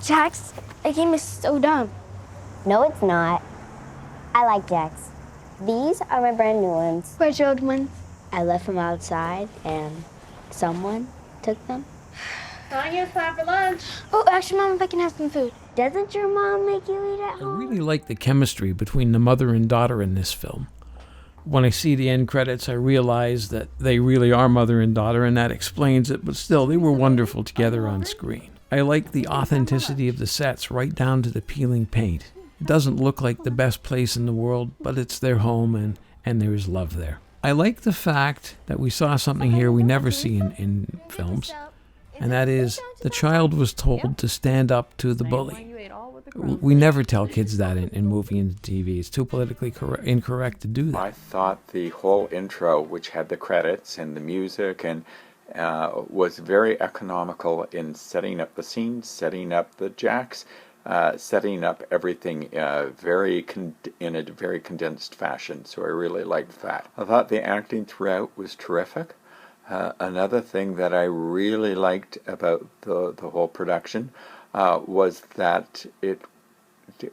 Jax, that game is so dumb. No, it's not. I like Jax. These are my brand new ones. Where's your old ones? I left them outside and someone took them. Tanya's time for lunch. Oh, actually, Mom, if I can have some food. Doesn't your mom make you eat at I home? really like the chemistry between the mother and daughter in this film. When I see the end credits, I realize that they really are mother and daughter, and that explains it, but still, they were wonderful together on screen. I like the authenticity of the sets right down to the peeling paint. It doesn't look like the best place in the world, but it's their home, and there is love there. I like the fact that we saw something here we never see in films, and that is the child was told to stand up to the bully. We never tell kids that in movie and TV. It's too politically incorrect to do that. I thought the whole intro, which had the credits and the music, and was very economical in setting up the scene, setting up the Jax, setting up everything in a very condensed fashion. So I really liked that. I thought the acting throughout was terrific. Another thing that I really liked about the whole production was that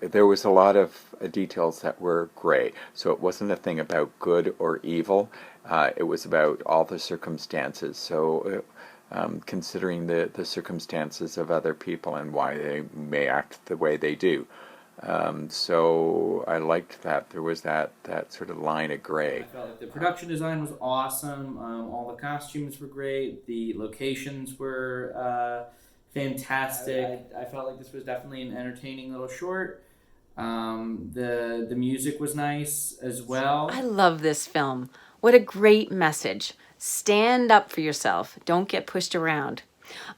there was a lot of details that were gray. So it wasn't a thing about good or evil. It was about all the circumstances. So considering the circumstances of other people and why they may act the way they do. So I liked that there was that sort of line of gray. I felt like the production design was awesome. All the costumes were great. The locations were fantastic. I felt like this was definitely an entertaining little short. The music was nice as well. I love this film. What a great message. Stand up for yourself. Don't get pushed around.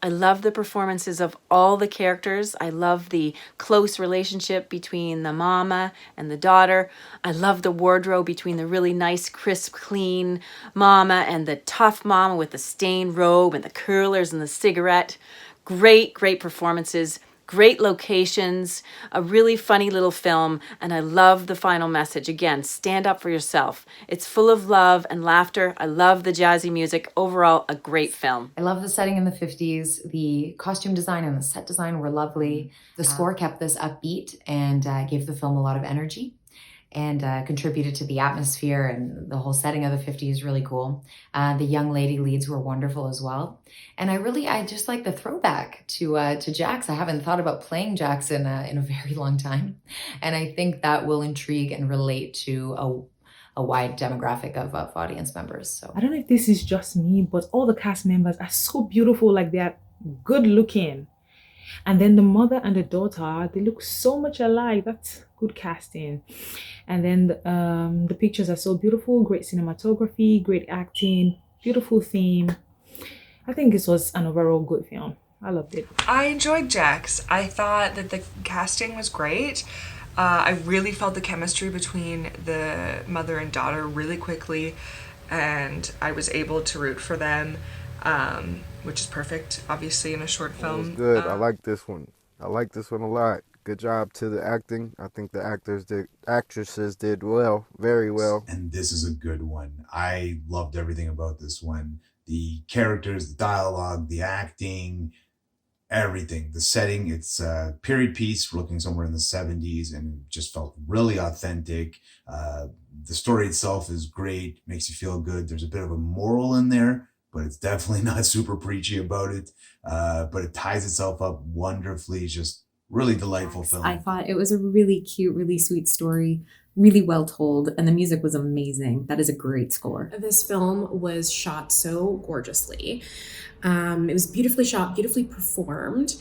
I love the performances of all the characters. I love the close relationship between the mama and the daughter. I love the wardrobe between the really nice, crisp, clean mama and the tough mama with the stained robe and the curlers and the cigarette. Great, great performances. Great locations, a really funny little film, and I love the final message. Again, stand up for yourself. It's full of love and laughter. I love the jazzy music. Overall, a great film. I love the setting in the 50s. The costume design and the set design were lovely. The score kept this upbeat and gave the film a lot of energy and contributed to the atmosphere, and the whole setting of the 50s really cool. The young lady leads were wonderful as well. And I just like the throwback to Jax. I haven't thought about playing Jax in a very long time. And I think that will intrigue and relate to a wide demographic of audience members. So I don't know if this is just me, but all the cast members are so beautiful. Like, they're good looking. And then the mother and the daughter, they look so much alike. That's good casting. And then the pictures are so beautiful. Great cinematography, great acting, beautiful theme. I think this was an overall good film. I loved it. I enjoyed Jax. I thought that the casting was great. I really felt the chemistry between the mother and daughter really quickly, and I was able to root for them. Which is perfect, obviously, in a short film. It was good. I like this one. I like this one a lot. Good job to the acting. I think the actresses did well, very well. And this is a good one. I loved everything about this one. The characters, the dialogue, the acting, everything. The setting, it's a period piece. We're looking somewhere in the 70s, and it just felt really authentic. The story itself is great, makes you feel good. There's a bit of a moral in there, but it's definitely not super preachy about it. But it ties itself up wonderfully. Just really delightful film. I thought it was a really cute, really sweet story, really well told, and the music was amazing. That is a great score. This film was shot so gorgeously. It was beautifully shot, beautifully performed.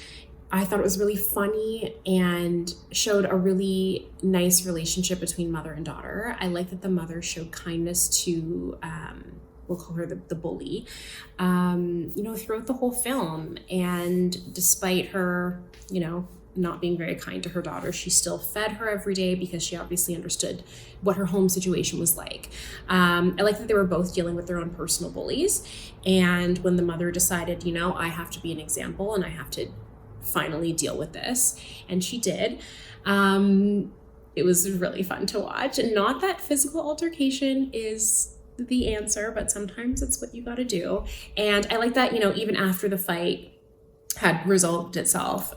I thought it was really funny and showed a really nice relationship between mother and daughter. I like that the mother showed kindness to we'll call her the bully, throughout the whole film. And despite her, not being very kind to her daughter, she still fed her every day because she obviously understood what her home situation was like. I like that they were both dealing with their own personal bullies. And when the mother decided, I have to be an example and I have to finally deal with this, and she did. It was really fun to watch. And not that physical altercation is the answer, but sometimes it's what you got to do. And I like that, even after the fight, had resolved itself,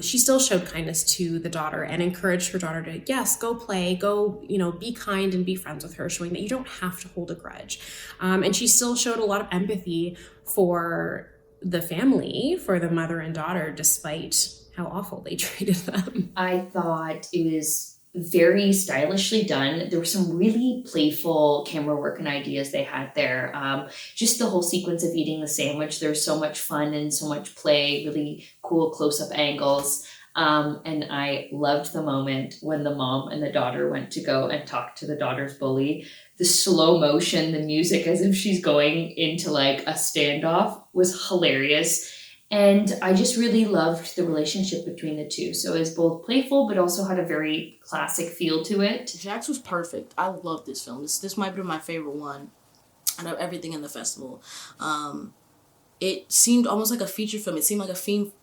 she still showed kindness to the daughter and encouraged her daughter to, yes, go play, go, be kind and be friends with her, showing that you don't have to hold a grudge. And she still showed a lot of empathy for the family, for the mother and daughter, despite how awful they treated them. I thought it was very stylishly done. There were some really playful camera work and ideas they had there. Just the whole sequence of eating the sandwich, there's so much fun and so much play, really cool close-up angles. And I loved the moment when the mom and the daughter went to go and talk to the daughter's bully. The slow motion, the music as if she's going into like a standoff was hilarious. And I just really loved the relationship between the two. So it was both playful, but also had a very classic feel to it. Jax was perfect. I love this film. This might be my favorite one out of everything in the festival. It seemed almost like a feature film. It seemed like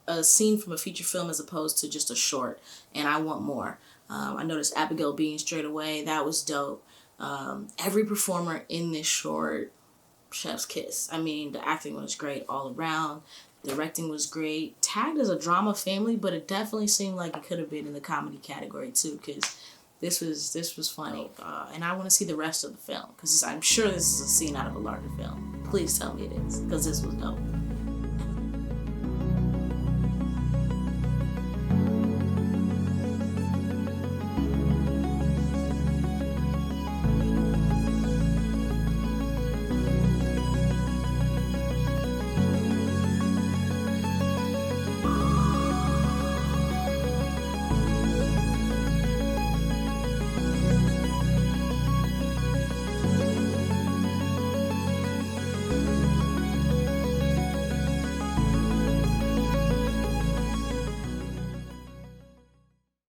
a scene from a feature film as opposed to just a short. And I want more. I noticed Abigail being straight away. That was dope. Every performer in this short, chef's kiss. I mean, the acting was great all around. Directing was great. Tagged as a drama family, but it definitely seemed like it could have been in the comedy category too, because this was funny. And I want to see the rest of the film, because I'm sure this is a scene out of a larger film. Please tell me it is, because this was dope.